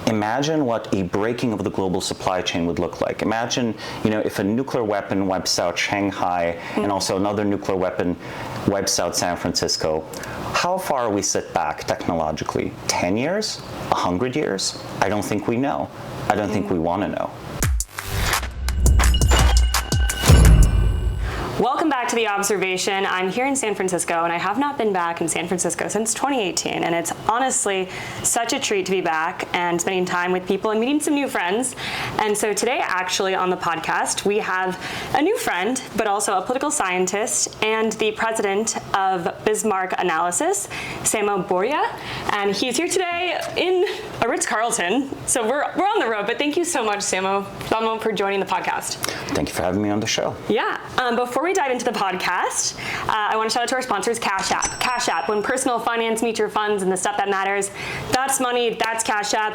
imagine what a breaking of the global supply chain would look like. Imagine, if a nuclear weapon wipes out Shanghai and also another nuclear weapon wipes out San Francisco. How far we sit back technologically? 10 years? 100 years? I don't think we know. I don't think we want to know. Welcome back to The Observation. I'm here in San Francisco, and I have not been back in San Francisco since 2018, and it's honestly such a treat to be back and spending time with people and meeting some new friends. And so today, actually, on the podcast, we have a new friend, but also a political scientist and the president of Bismarck Analysis, Samo Burja, and he's here today in a Ritz-Carlton. So we're on the road, but thank you so much, Samo, for joining the podcast. Thank you for having me on the show. Yeah. Before we dive into the podcast, I want to shout out to our sponsors, Cash App. Cash App, when personal finance meets your funds and the stuff that matters, that's money, that's Cash App.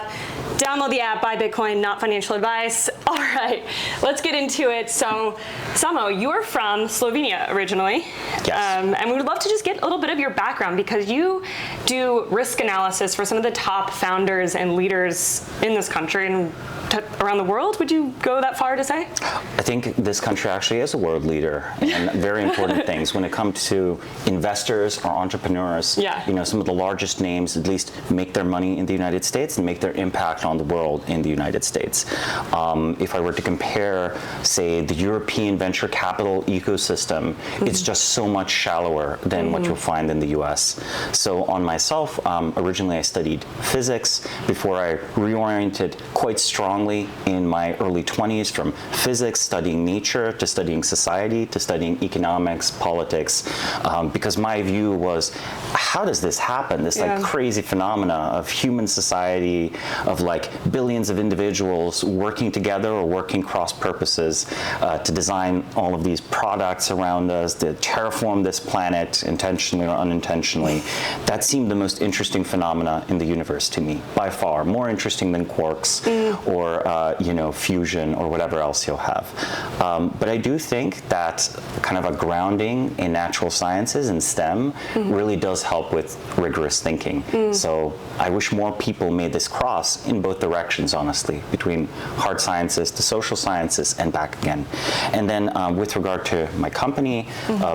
Download the app, buy Bitcoin, not financial advice. All right, let's get into it. So, Samo, you're from Slovenia originally. Yes. And we would love to just get a little bit of your background because you do risk analysis for some of the top founders and leaders in this country and around the world. Would you go that far to say? I think this country actually is a world leader in very important things when it comes to investors or entrepreneurs. Yeah. Some of the largest names at least make their money in the United States and make their impact on the world in the United States. If I were to compare, say, the European venture capital ecosystem, it's just so much shallower than what you'll find in the US. So on myself, originally I studied physics before I reoriented quite strongly in my early 20s from physics, studying nature, to studying society, to studying economics, politics, because my view was, how does this happen? This crazy phenomena of human society, of billions of individuals working together or working cross purposes to design all of these products around us, to terraform this planet intentionally or unintentionally. That seemed the most interesting phenomena in the universe to me, by far, more interesting than quarks or fusion or whatever else you'll have. But I do think that kind of a grounding in natural sciences and STEM really does help with rigorous thinking. So I wish more people made this cross in both directions, honestly, between hard sciences to social sciences and back again. And then with regard to my company,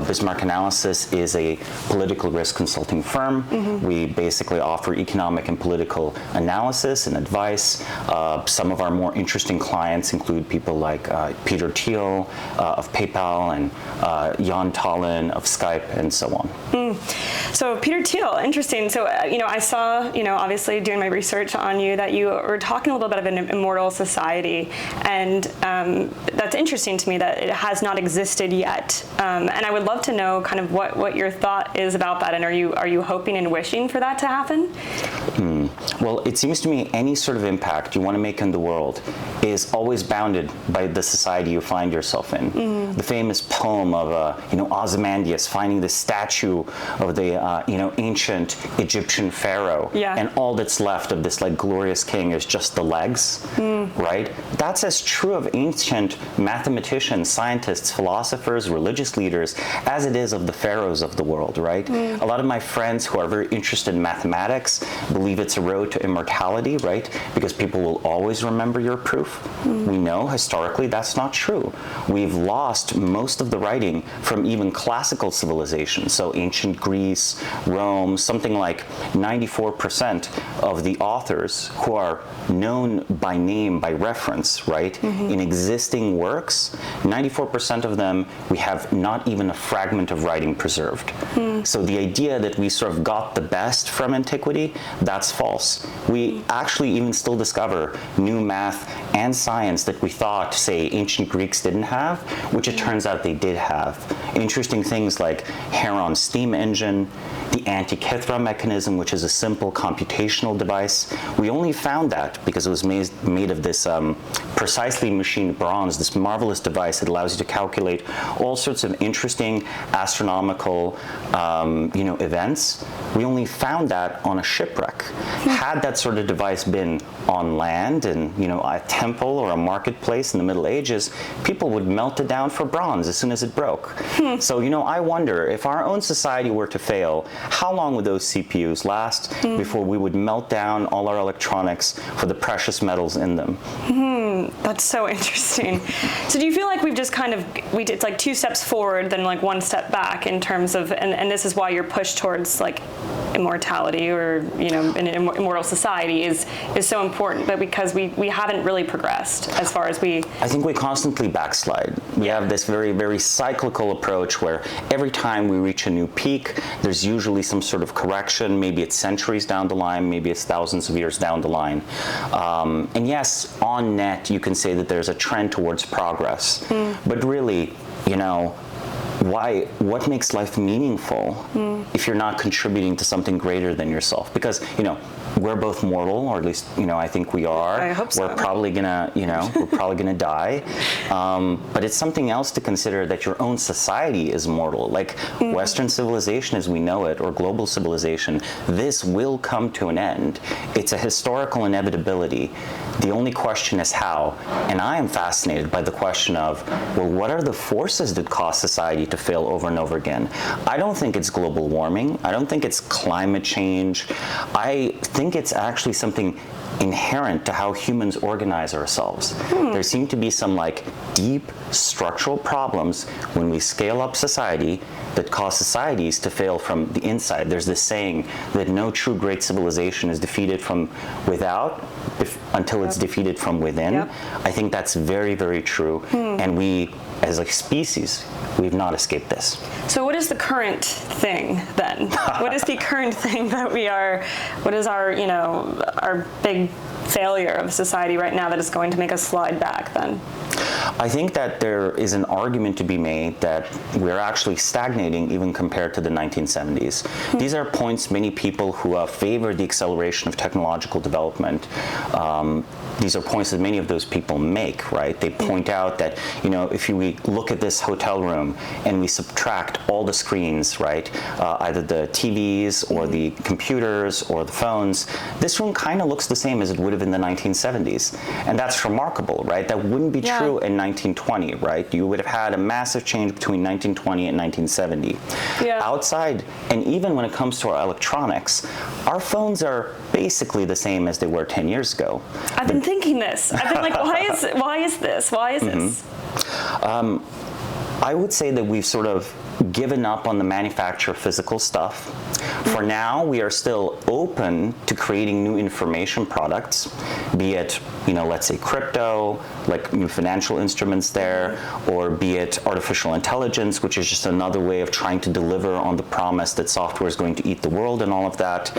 Bismarck Analysis is a political risk consulting firm. We basically offer economic and political analysis and advice. Some of our more interesting clients include people like Peter Thiel of PayPal and Jaan of Skype and so on. So Peter Thiel, interesting. So, I saw, obviously doing my research on you that you were talking a little bit of an Immortal Society, and that's interesting to me that it has not existed yet. And I would love to know kind of what your thought is about that, and are you hoping and wishing for that to happen? Well, it seems to me any sort of impact you want to make in the world is always bounded by the society you find yourself in. The famous poem of Ozymandias finding the statue of the ancient Egyptian pharaoh, and all that's left of this glorious king is just the legs, right? That's as true of ancient mathematicians, scientists, philosophers, religious leaders as it is of the pharaohs of the world, right? A lot of my friends who are very interested in mathematics believe it's a road to immortality, right? Because people will always remember your proof. We know historically that's not true. We've lost most of the writing from even classical civilizations. So ancient Greece, Rome, something like 94% of the authors who are known by name, by reference, right, in existing works, 94% of them, we have not even a fragment of writing preserved. So the idea that we sort of got the best from antiquity, that's false. We actually even still discover new math and science that we thought, say, ancient Greeks didn't have, which it turns out they did have. Interesting things like Heron's steam engine, the Antikythera mechanism, which is a simple computational device. We only found that because it was made of this precisely machined bronze, this marvelous device that allows you to calculate all sorts of interesting astronomical events. We only found that on a shipwreck. Had that sort of device been on land in a temple or a marketplace in the Middle Ages, people would melt it down for bronze as soon as it broke. So I wonder if our own society were to fail, how long would those CPUs last before we would melt down all our electronics for the precious metals in them? That's so interesting. So do you feel like we've just it's like 2 steps forward, then like 1 step back in terms of, and this is why your push towards like immortality or an immortal society is so important, but because we haven't really progressed as far as I think we constantly backslide. We have this very, very cyclical approach where every time we reach a new peak, there's usually some sort of correction. Maybe it's centuries down the line, maybe it's thousands of years down the line. And yes, on net, you can say that there's a trend towards progress. But really, what makes life meaningful if you're not contributing to something greater than yourself? Because, we're both mortal, or at least, I think we are. I hope so. We're probably gonna, die. But it's something else to consider that your own society is mortal. Like Western civilization as we know it, or global civilization, this will come to an end. It's a historical inevitability. The only question is how. And I am fascinated by the question of, well, what are the forces that cause society to fail over and over again? I don't think it's global warming. I don't think it's climate change. I think it's actually something inherent to how humans organize ourselves. There seem to be some deep structural problems when we scale up society that cause societies to fail from the inside. There's this saying that no true great civilization is defeated from without until it's defeated from within. I think that's very, very true. And we, as a species, we've not escaped this. So what is the current thing then? What is the current thing that what is our big failure of society right now that is going to make us slide back then? I think that there is an argument to be made that we're actually stagnating even compared to the 1970s. These are points many people who favor the acceleration of technological development. These are points that many of those people make, right? They point out that, if we look at this hotel room and we subtract all the screens, right, either the TVs or the computers or the phones, this room kind of looks the same as it would have in the 1970s. And that's remarkable, right? That wouldn't be true in 1920, right? You would have had a massive change between 1920 and 1970. Outside, and even when it comes to our electronics, our phones are basically the same as they were 10 years ago. I've been thinking this. I've been like, why is this? Why is this? I would say that we've sort of given up on the manufacture of physical stuff. For now, we are still open to creating new information products, be it, let's say crypto, like new financial instruments there, or be it artificial intelligence, which is just another way of trying to deliver on the promise that software is going to eat the world and all of that.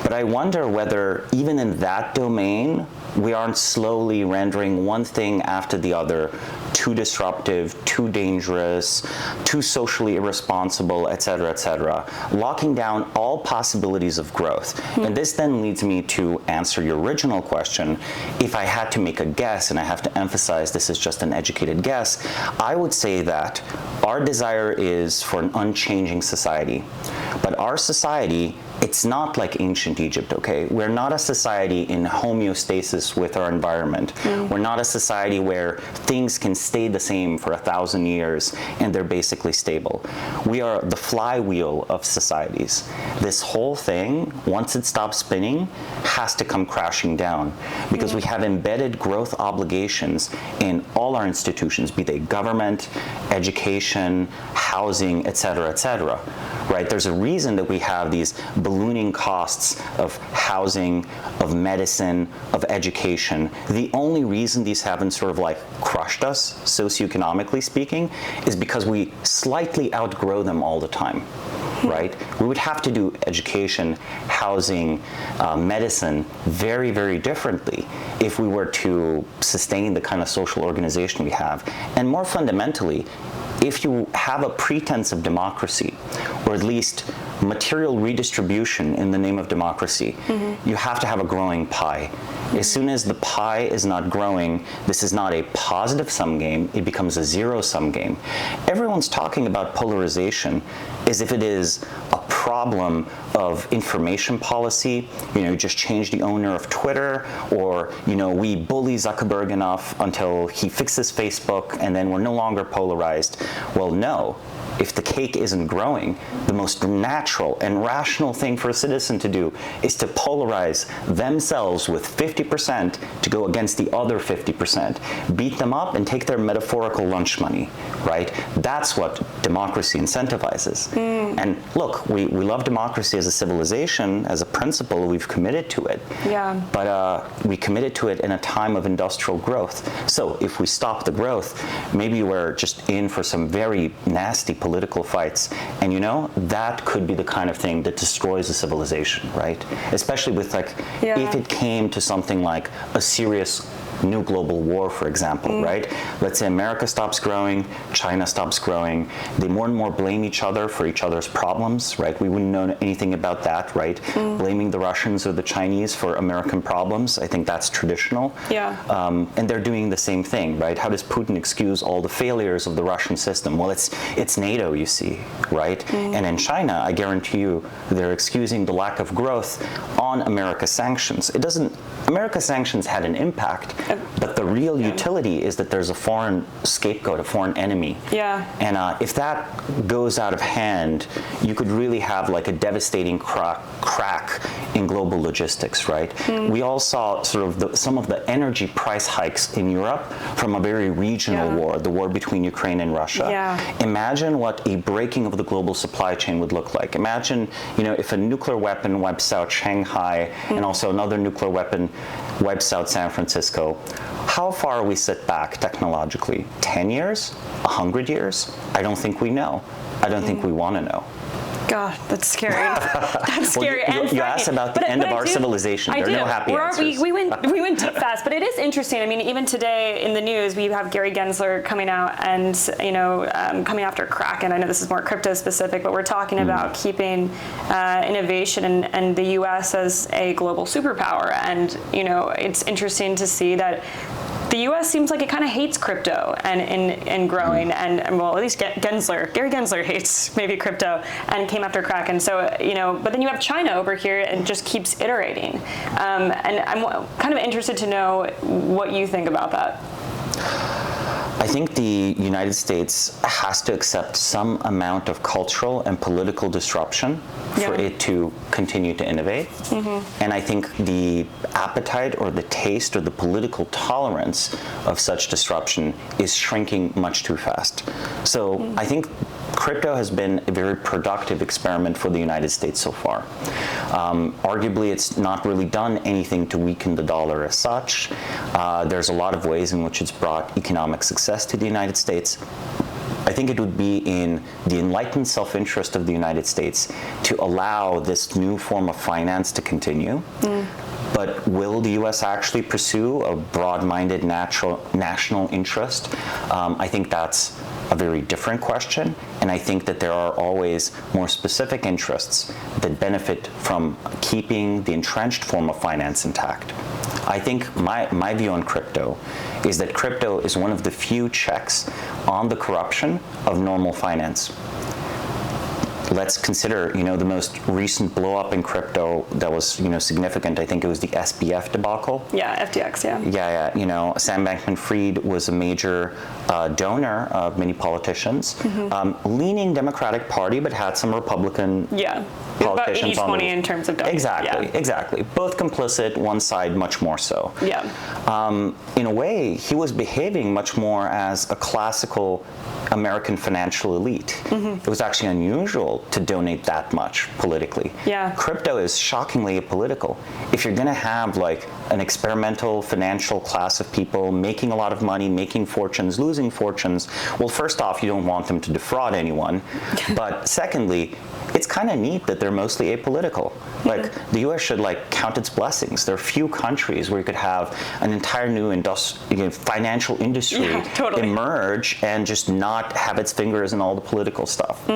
But I wonder whether even in that domain, we aren't slowly rendering one thing after the other too disruptive, too dangerous, too socially irresponsible, et cetera, locking down all possibilities of growth. And this then leads me to answer your original question. If I had to make a guess, and I have to emphasize this is just an educated guess, I would say that our desire is for an unchanging society. But our society, it's not like ancient Egypt, okay? We're not a society in homeostasis with our environment. We're not a society where things can stay the same for 1,000 years and they're basically stable. We are the flywheel of societies. This whole thing, once it stops spinning, has to come crashing down because we have embedded growth obligations in all our institutions, be they government, education, housing, et cetera, right? There's a reason that we have these ballooning costs of housing, of medicine, of education. The only reason these haven't sort of crushed us, socioeconomically speaking, is because we slightly outgrow them all the time, right? We would have to do education, housing, medicine very, very differently if we were to sustain the kind of social organization we have. And more fundamentally, if you have a pretense of democracy, or at least material redistribution in the name of democracy, you have to have a growing pie. As soon as the pie is not growing, this is not a positive-sum game, it becomes a zero-sum game. Everyone's talking about polarization as if it is a problem of information policy, just change the owner of Twitter, or, we bully Zuckerberg enough until he fixes Facebook and then we're no longer polarized. Well, no. If the cake isn't growing, the most natural and rational thing for a citizen to do is to polarize themselves with 50% to go against the other 50%. Beat them up and take their metaphorical lunch money, right? That's what democracy incentivizes. And look, we love democracy as a civilization, as a principle, we've committed to it. Yeah. But we committed to it in a time of industrial growth. So if we stop the growth, maybe we're just in for some very nasty political fights, and that could be the kind of thing that destroys a civilization, right? Especially with if it came to something like a serious new global war, for example, right? Let's say America stops growing, China stops growing, they more and more blame each other for each other's problems, right? We wouldn't know anything about that, right? Blaming the Russians or the Chinese for American problems, I think that's traditional. Yeah. And they're doing the same thing, right? How does Putin excuse all the failures of the Russian system? Well, it's NATO, you see, right? And in China, I guarantee you, they're excusing the lack of growth on America's sanctions. America's sanctions had an impact, but the real utility is that there's a foreign scapegoat, a foreign enemy. Yeah. And if that goes out of hand, you could really have a devastating crack in global logistics, right? We all saw sort of some of the energy price hikes in Europe from a very regional war, the war between Ukraine and Russia. Yeah. Imagine what a breaking of the global supply chain would look like. Imagine, if a nuclear weapon wipes out Shanghai and also another nuclear weapon wipes out San Francisco. How far we sit back technologically? 10 years? 100 years? I don't think we know. I don't think we want to know. God, that's scary. That's scary. Well, you asked about the end of our civilization. There are no happy answers. We went deep fast, but it is interesting. I mean, even today in the news, we have Gary Gensler coming out and coming after Kraken. I know this is more crypto specific, but we're talking about keeping innovation and the U.S. as a global superpower. And it's interesting to see that the U.S. seems like it kind of hates crypto and growing, and well, at least Gary Gensler hates maybe crypto and came after Kraken. So but then you have China over here and just keeps iterating. And I'm kind of interested to know what you think about that. I think the United States has to accept some amount of cultural and political disruption for it to continue to innovate. And I think the appetite or the taste or the political tolerance of such disruption is shrinking much too fast. So I think crypto has been a very productive experiment for the United States so far. Arguably, it's not really done anything to weaken the dollar as such. There's a lot of ways in which it's brought economic success to the United States. I think it would be in the enlightened self-interest of the United States to allow this new form of finance to continue. But will the U.S. actually pursue a broad-minded national interest? I think that's a very different question, and I think that there are always more specific interests that benefit from keeping the entrenched form of finance intact. I think my view on crypto is that crypto is one of the few checks on the corruption of normal finance. Let's consider, the most recent blow up in crypto that was, significant. I think it was the SBF debacle. Yeah, FTX, yeah. Yeah. Sam Bankman-Fried was a major donor of many politicians, leaning Democratic Party, but had some Republican politicians about 80-20 in terms of donors. Exactly. Both complicit, one side much more so. Yeah. In a way, he was behaving much more as a classical American financial elite. It was actually unusual to donate that much politically. Yeah. Crypto is shockingly apolitical. If you're going to have an experimental financial class of people making a lot of money, making fortunes, losing fortunes, well, first off, you don't want them to defraud anyone. But secondly, it's kind of neat that they're mostly apolitical. Like the U.S. should like count its blessings. There are few countries where you could have an entire new financial industry emerge and just not have its fingers in all the political stuff.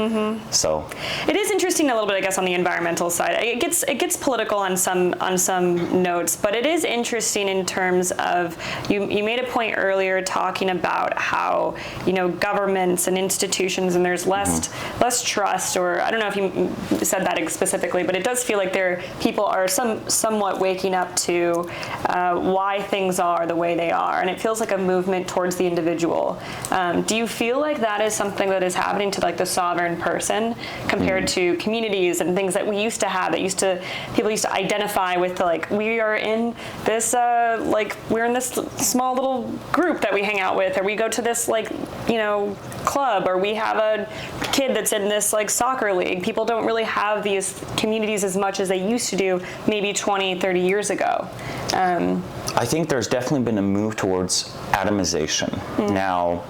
So it is interesting a little bit, I guess, on the environmental side. It gets political on some notes, but it is interesting in terms of you made a point earlier talking about how governments and institutions, and there's less trust, or I don't know if you said that specifically, but it does feel like people are somewhat waking up to why things are the way they are, and it feels like a movement towards the individual. Do you feel like that is something that is happening to like the sovereign person compared to communities and things that we used to have, people used to identify with, like we are in this we're in this small little group that we hang out with, or we go to this club, or we have a kid that's in this like soccer league. People don't really have these communities as much as they used to do maybe 20, 30 years ago. I think there's definitely been a move towards atomization. Now,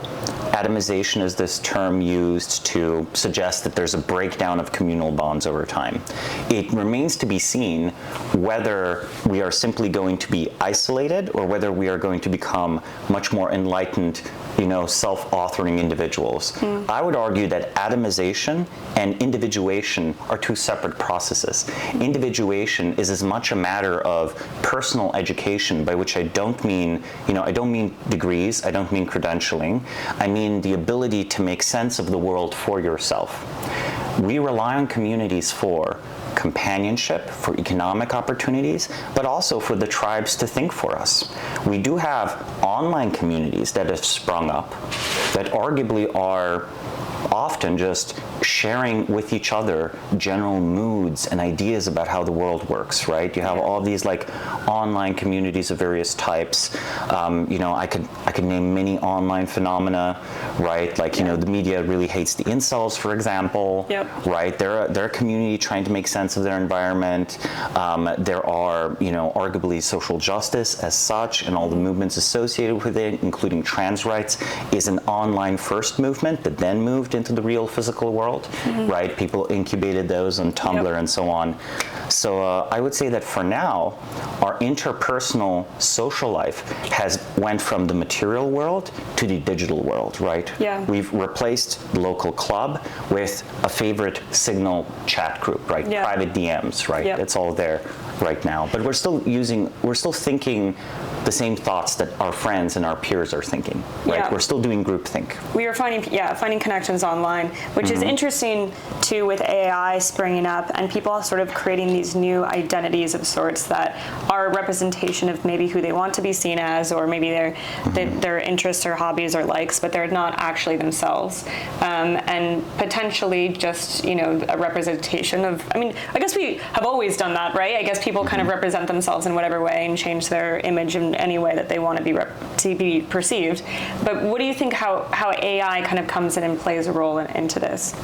atomization is this term used to suggest that there's a breakdown of communal bonds over time. It remains to be seen whether we are simply going to be isolated or whether we are going to become much more enlightened, self-authoring individuals. I would argue that atomization and individuation are two separate processes. Individuation is as much a matter of personal education, by which I don't mean, I don't mean degrees, I don't mean credentialing, I mean the ability to make sense of the world for yourself. We rely on communities for companionship, for economic opportunities, but also for the tribes to think for us. We do have online communities that have sprung up that arguably are often just sharing with each other general moods and ideas about how the world works, right? You have all these like online communities of various types. I could name many online phenomena, right? Like, the media really hates the incels, for example, right? They're a community trying to make sense of their environment. There are, arguably social justice as such, and all the movements associated with it, including trans rights, is an online first movement that then moved into the real physical world, right? People incubated those on Tumblr and so on. So I would say that for now, our interpersonal social life went from the material world to the digital world, right? Yeah. We've replaced the local club with a favorite Signal chat group, right? Yeah. Private DMs, right? It's all there right now. But we're still thinking the same thoughts that our friends and our peers are thinking, right? Yeah. We're still doing groupthink. We are finding connections online, which is interesting too, with AI springing up and people sort of creating these new identities of sorts that are a representation of maybe who they want to be seen as, or maybe their interests or hobbies or likes, but they're not actually themselves, and potentially just a representation of. I mean, I guess we have always done that, right? I guess people kind of represent themselves in whatever way and change their image in any way that they want to be perceived. But what do you think how AI kind of comes in and plays a role into this?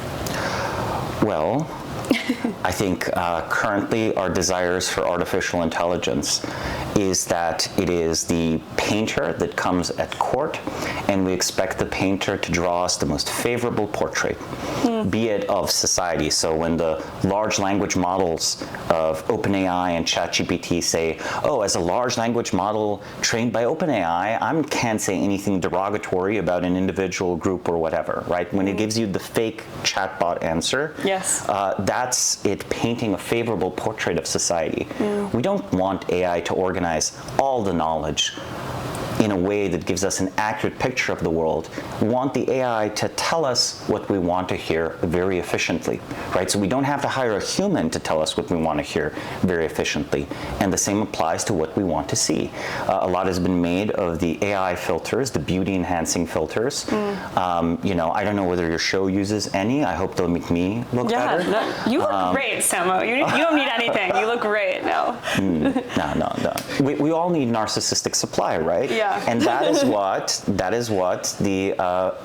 Well, I think currently our desires for artificial intelligence is that it is the painter that comes at court, and we expect the painter to draw us the most favorable portrait, be it of society. So when the large language models of OpenAI and ChatGPT say, oh, as a large language model trained by OpenAI, I can't say anything derogatory about an individual group or whatever, right? When it gives you the fake chatbot answer, that's it painting a favorable portrait of society. We don't want AI to organize all the knowledge in a way that gives us an accurate picture of the world. We want the AI to tell us what we want to hear very efficiently, right? So we don't have to hire a human to tell us what we want to hear very efficiently. And the same applies to what we want to see. A lot has been made of the AI filters, the beauty enhancing filters. I don't know whether your show uses any. I hope they'll make me look better. No, you look great, Samo. You don't need anything. You look great. No. No. We all need narcissistic supply, right? Yeah. Yeah. And that is what the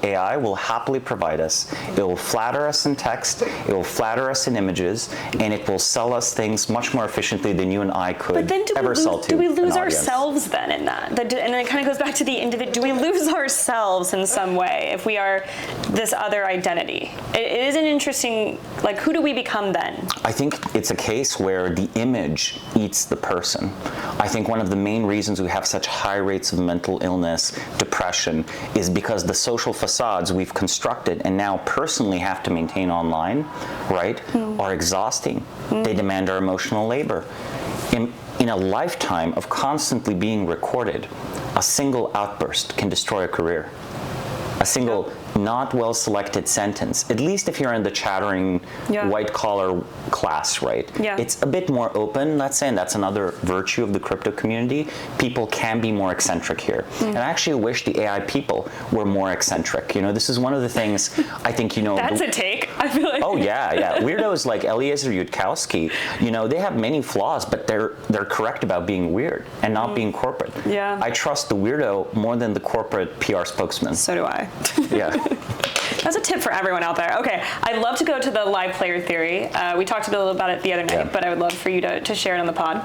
AI will happily provide us. It will flatter us in text, it will flatter us in images, and it will sell us things much more efficiently than you and I could But then ever sell to do we lose an audience. ourselves then in that? And then it kind of goes back to the individual. Do we lose ourselves in some way if we are this other identity? It is an interesting, like, who do we become then? I think it's a case where the image eats the person. I think one of the main reasons we have such high rates of mental illness, depression, is because the social facades we've constructed and now personally have to maintain online, right, are exhausting. They demand our emotional labor. In a lifetime of constantly being recorded, a single outburst can destroy a career. A single not well-selected sentence, at least if you're in the chattering white-collar class, right? Yeah. It's a bit more open, let's say, and that's another virtue of the crypto community. People can be more eccentric here. And I actually wish the AI people were more eccentric. You know, this is one of the things I think, you know... That's a take, I feel like. Oh, yeah. Weirdos like Eliezer Yudkowsky, you know, they have many flaws, but they're correct about being weird and not being corporate. Yeah. I trust the weirdo more than the corporate PR spokesman. So do I. Yeah. That's a tip for everyone out there. Okay, I'd love to go to the live player theory. We talked a little about it the other night, but I would love for you to share it on the pod.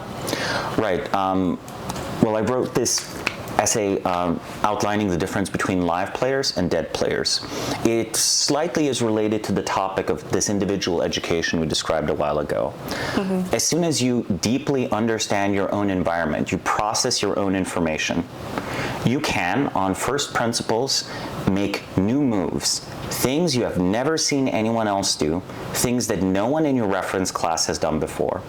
Right. Well, I wrote this essay outlining the difference between live players and dead players. It slightly is related to the topic of this individual education we described a while ago. As soon as you deeply understand your own environment, you process your own information, you can, on first principles, make new moves, things you have never seen anyone else do, things that no one in your reference class has done before.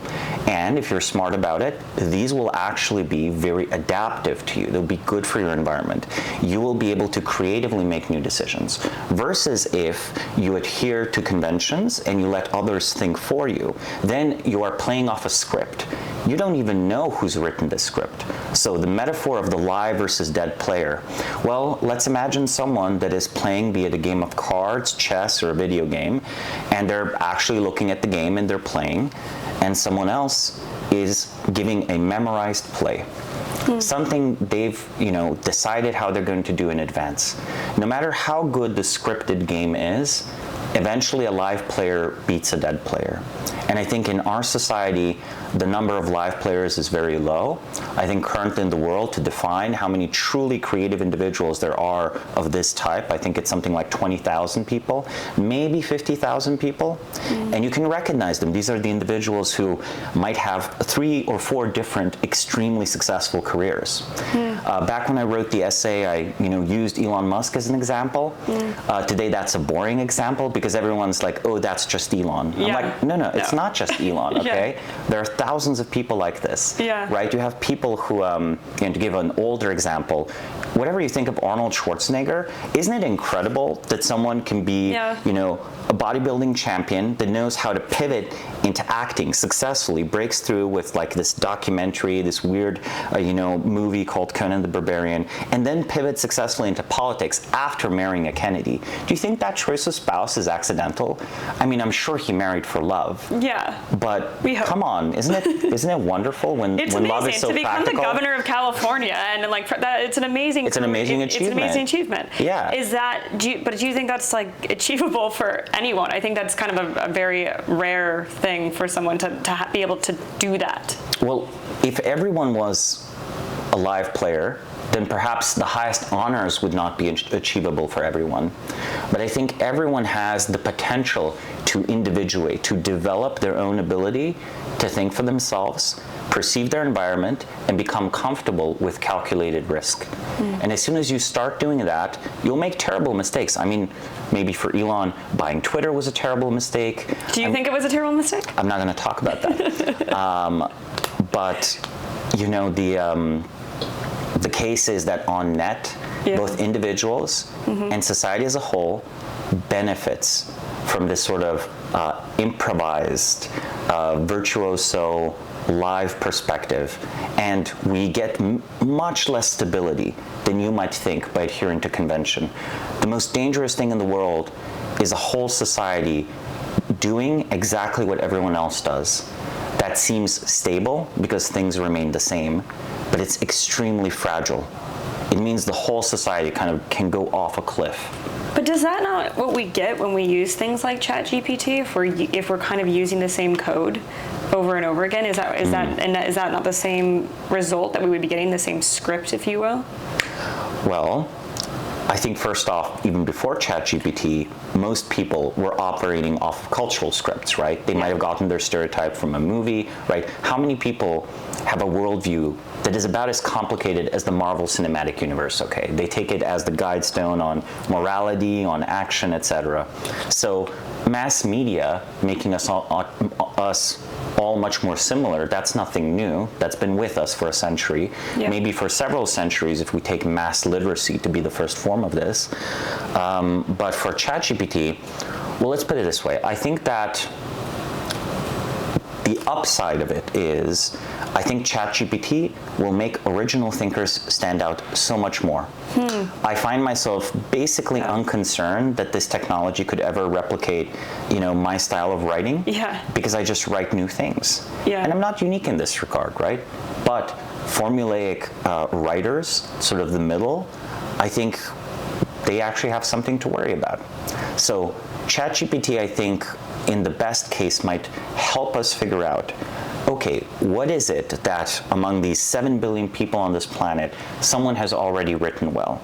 And if you're smart about it, these will actually be very adaptive to you. They'll be good for your environment. You will be able to creatively make new decisions. Versus if you adhere to conventions and you let others think for you, then you are playing off a script. You don't even know who's written this script. So the metaphor of the live versus dead player, well, let's imagine someone that is playing, be it a game of cards, chess, or a video game, and they're actually looking at the game and they're playing, and someone else is giving a memorized play. Something they've, decided how they're going to do in advance. No matter how good the scripted game is, eventually a live player beats a dead player. And I think in our society, the number of live players is very low. I think currently in the world, to define how many truly creative individuals there are of this type, I think it's something like 20,000 people, maybe 50,000 people. And you can recognize them. These are the individuals who might have 3 or 4 different extremely successful careers. Back when I wrote the essay, I used Elon Musk as an example. Today, that's a boring example because everyone's like, oh, that's just Elon. I'm like, no, it's not just Elon, okay? There are thousands of people like this, right? You have people who, to give an older example, whatever you think of Arnold Schwarzenegger, isn't it incredible that someone can be, a bodybuilding champion that knows how to pivot into acting successfully, breaks through with like this documentary, this weird, movie called Conan the Barbarian, and then pivots successfully into politics after marrying a Kennedy. Do you think that choice of spouse is accidental? I mean, I'm sure he married for love. Yeah. But come on, isn't it wonderful when love is so to become practical? The governor of California and like that, it's an amazing achievement. It's an amazing achievement. Yeah. Do you think that's like achievable for anyone? I think that's kind of a very rare thing for someone to be able to do that. Well, if everyone was a live player, then perhaps the highest honors would not be achievable for everyone. But I think everyone has the potential to individuate, to develop their own ability to think for themselves, perceive their environment, and become comfortable with calculated risk. And as soon as you start doing that, you'll make terrible mistakes. I mean, maybe for Elon, buying Twitter was a terrible mistake. Do you think it was a terrible mistake? I'm not going to talk about that. But, the case is that on net, both individuals and society as a whole benefits from this sort of improvised, virtuoso, live perspective. And we get much less stability than you might think by adhering to convention. The most dangerous thing in the world is a whole society doing exactly what everyone else does. That seems stable because things remain the same, but it's extremely fragile. it means the whole society kind of can go off a cliff. But does that not what we get when we use things like ChatGPT? If we're kind of using the same code over and over again, is that not the same result that we would be getting, the same script, if you will? Well, I think first off, even before ChatGPT, most people were operating off of cultural scripts, right? They might have gotten their stereotype from a movie, right? How many people have a worldview that is about as complicated as the Marvel Cinematic Universe, okay? They take it as the guide stone on morality, on action, etc. So mass media making us all much more similar, that's nothing new. That's been with us for a century, maybe for several centuries if we take mass literacy to be the first form of this. But for ChatGPT, well, let's put it this way. I think that the upside of it is, I think ChatGPT will make original thinkers stand out so much more. I find myself basically unconcerned that this technology could ever replicate, my style of writing, because I just write new things. And I'm not unique in this regard, right? But formulaic writers, sort of the middle, I think they actually have something to worry about. So ChatGPT, I think, in the best case, might help us figure out, okay, what is it that among these 7 billion people on this planet, someone has already written well?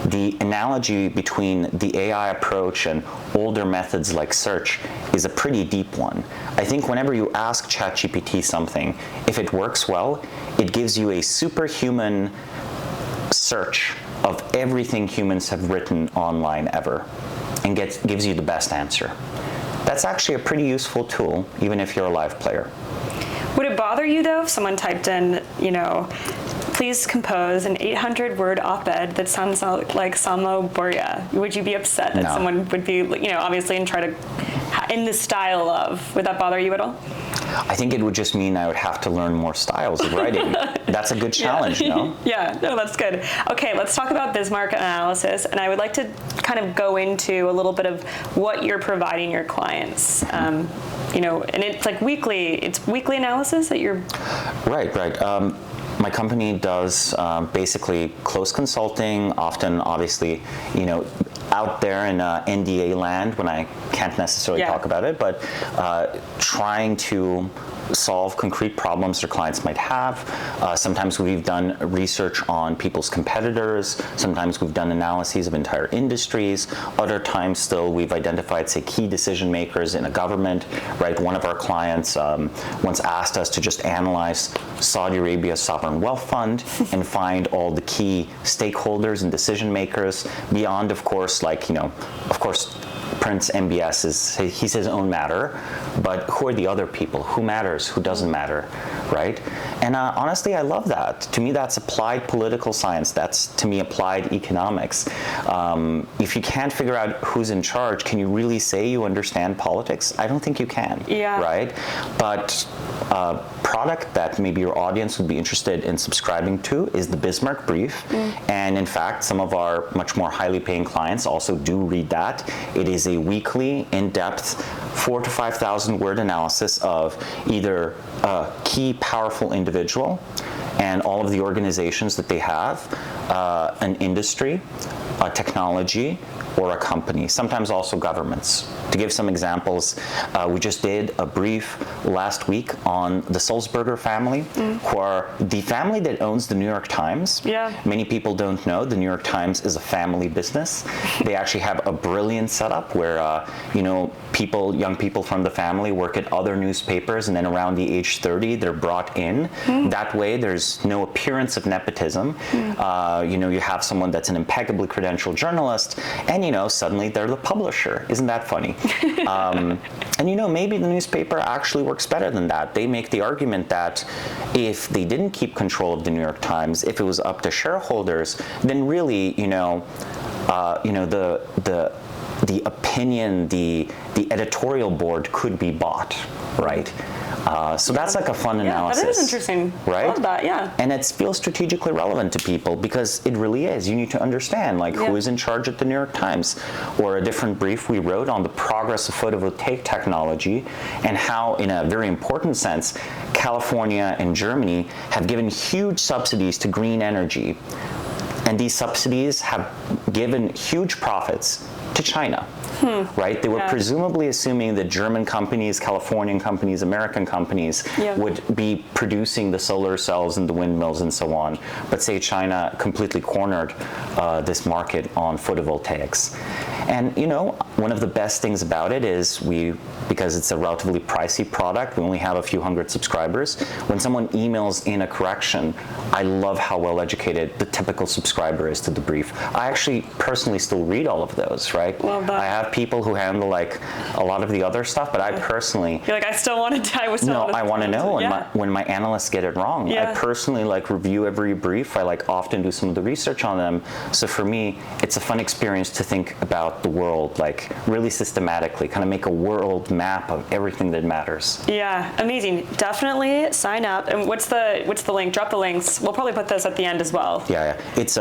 The analogy between the AI approach and older methods like search is a pretty deep one. I think whenever you ask ChatGPT something, if it works well, it gives you a superhuman search of everything humans have written online ever, and gives you the best answer. That's actually a pretty useful tool, even if you're a live player. Would it bother you, though, if someone typed in, please compose an 800-word op-ed that sounds like Samo Burja? Would you be upset that someone would be, obviously, and try to, in the style of, would that bother you at all? I think it would just mean I would have to learn more styles of writing. That's a good challenge, no? No, that's good. Okay, let's talk about Bismarck Analysis, and I would like to kind of go into a little bit of what you're providing your clients. And it's like weekly analysis that you're... Right. My company does basically close consulting, often obviously, out there in NDA land when I can't necessarily talk about it, but trying to solve concrete problems their clients might have. Sometimes we've done research on people's competitors. Sometimes we've done analyses of entire industries. Other times still we've identified, say, key decision makers in a government, right? One of our clients once asked us to just analyze Saudi Arabia's sovereign wealth fund and find all the key stakeholders and decision makers beyond, of course, Prince MBS he's his own matter, but who are the other people? Who matters? Who doesn't matter, right? And honestly, I love that. To me, that's applied political science. That's, to me, applied economics. If you can't figure out who's in charge, can you really say you understand politics? I don't think you can, right? But a product that maybe your audience would be interested in subscribing to is the Bismarck Brief. And in fact, some of our much more highly paying clients also do read that. It is a weekly, in-depth, 4,000 to 5,000 word analysis of either a key, powerful individual and all of the organizations that they have, an industry, a technology, or a company, sometimes also governments. To give some examples, we just did a brief last week on the Sulzberger family, who are the family that owns the New York Times. Many people don't know the New York Times is a family business. They actually have a brilliant setup where, young people from the family work at other newspapers, and then around the age 30, they're brought in. That way, there's no appearance of nepotism. You have someone that's an impeccably credentialed journalist, and suddenly they're the publisher. Isn't that funny? And maybe the newspaper actually works better than that. They make the argument that if they didn't keep control of the New York Times, if it was up to shareholders, then really, the opinion, the editorial board could be bought, right? So that's like a fun analysis. That is interesting. Right? I love that, And it feels strategically relevant to people because it really is. You need to understand who is in charge at the New York Times. Or a different brief we wrote on the progress of photovoltaic technology and how, in a very important sense, California and Germany have given huge subsidies to green energy. And these subsidies have given huge profits to China. Right? They were presumably assuming that German companies, Californian companies, American companies would be producing the solar cells and the windmills and so on. But say China completely cornered this market on photovoltaics. And one of the best things about it is because it's a relatively pricey product, we only have a few hundred subscribers. When someone emails in a correction, I love how well educated the typical subscriber is to the brief. I actually personally still read all of those, right? Love that. I have people who handle like a lot of the other stuff, but I personally... You're like, I want to know. When my analysts get it wrong. I personally review every brief. I often do some of the research on them. So for me, it's a fun experience to think about the world really systematically, kind of make a world map of everything that matters. Yeah, amazing. Definitely sign up. And what's the link? Drop the links. We'll probably put this at the end as well. Yeah. It's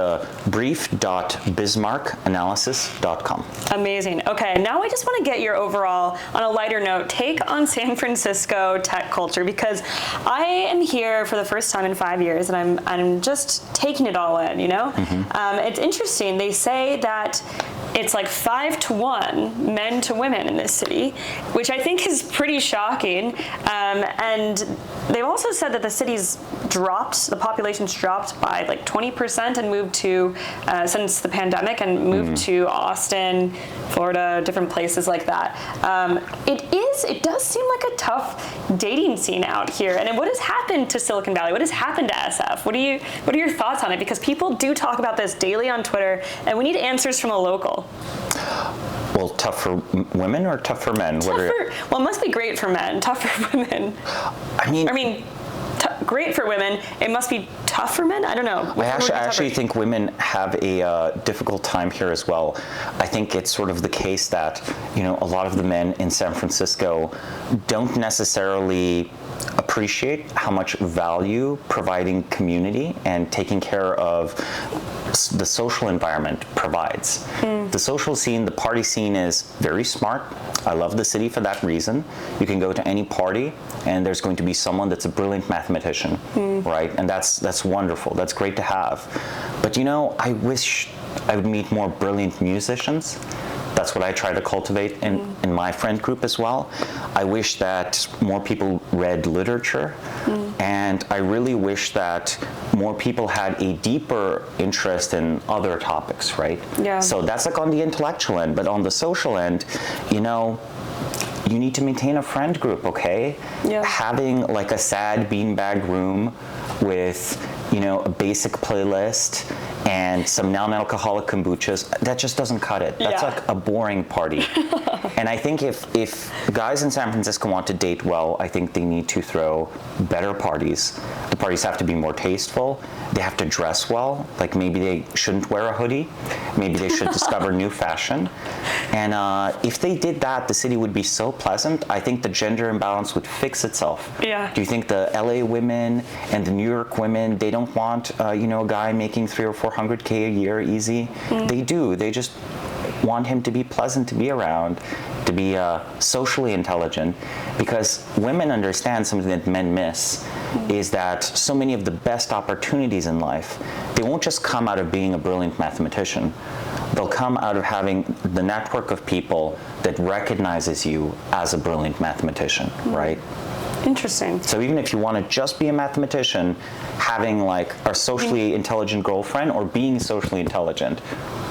brief.bismarckanalysis.com. Amazing. Okay, now I just want to get your overall, on a lighter note, take on San Francisco tech culture, because I am here for the first time in 5 years, and I'm just taking it all in. It's interesting. They say that it's 5-to-1 men to women in this city, which I think is pretty shocking. And they've also said that the population's dropped by 20% and moved to, since the pandemic, and moved to Austin, Florida, different places like that. It does seem like a tough dating scene out here. And what has happened to Silicon Valley? What has happened to SF? What are your thoughts on it? Because people do talk about this daily on Twitter, and we need answers from a local. Well, tough for women or tough for men? Well, it must be great for men. Tough for women. Great for women. It must be tough for men? I don't know. I actually think women have a difficult time here as well. I think it's sort of the case that, a lot of the men in San Francisco don't necessarily appreciate how much value providing community and taking care of the social environment provides. The social scene, the party scene is very smart. I love the city for that reason. You can go to any party and there's going to be someone that's a brilliant mathematician, right? And that's wonderful. That's great to have. But I wish I would meet more brilliant musicians. That's what I try to cultivate in my friend group as well. I wish that more people read literature, and I really wish that more people had a deeper interest in other topics, right? Yeah. So that's on the intellectual end, but on the social end, you need to maintain a friend group, okay? Yeah. Having a sad beanbag room with, a basic playlist and some non-alcoholic kombuchas, that just doesn't cut it. That's a boring party. And I think if guys in San Francisco want to date well, I think they need to throw better parties. The parties have to be more tasteful. They have to dress well. Maybe they shouldn't wear a hoodie. Maybe they should discover new fashion. And if they did that, the city would be so pleasant. I think the gender imbalance would fix itself. Yeah. Do you think the LA women and the New York women, they don't want a guy making $300,000 or $400,000 a year easy? They do. They just want him to be pleasant to be around, to be socially intelligent, because women understand something that men miss, is that so many of the best opportunities in life, they won't just come out of being a brilliant mathematician. They'll come out of having the network of people that recognizes you as a brilliant mathematician, right? Interesting. So even if you want to just be a mathematician, having a socially intelligent girlfriend or being socially intelligent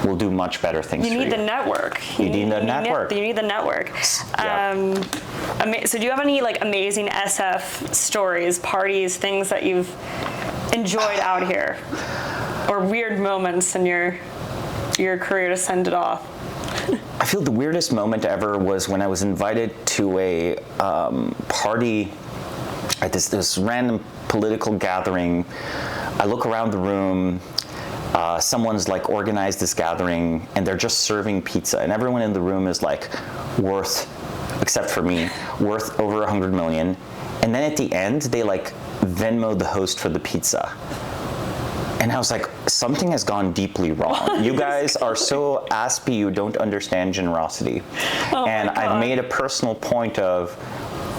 will do much better things for you. You need the network. You need the network. You need the network. Yeah. So do you have any SF stories, parties, things that you've enjoyed out here? Or weird moments in your career to send it off? I feel the weirdest moment ever was when I was invited to a party at this random political gathering. I look around the room, someone's organized this gathering, and they're just serving pizza, and everyone in the room is worth, except for me, worth over 100 million. And then at the end, they Venmoed the host for the pizza. And I was like, something has gone deeply wrong. You guys are so aspy, you don't understand generosity. And I've made a personal point of,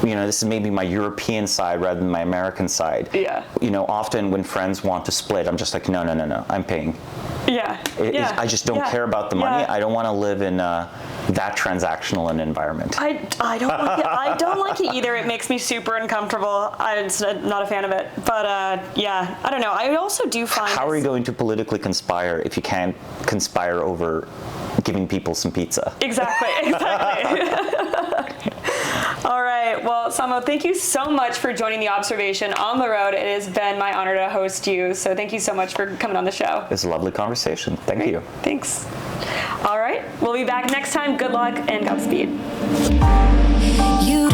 this is maybe my European side rather than my American side. Yeah. Often when friends want to split, I'm just like, no, I'm paying. Yeah. I just don't care about the money. I don't want to live in that transactional an environment. I don't like it. I don't like it either. It makes me super uncomfortable. I'm not a fan of it. But yeah, I don't know. I also do find. How are you going to politically conspire if you can't conspire over giving people some pizza? Exactly. All right. Well, Samo, thank you so much for joining The Observation on the road. It has been my honor to host you. So thank you so much for coming on the show. It's a lovely conversation. Thank you. Thanks. All right. We'll be back next time. Good luck and Godspeed. You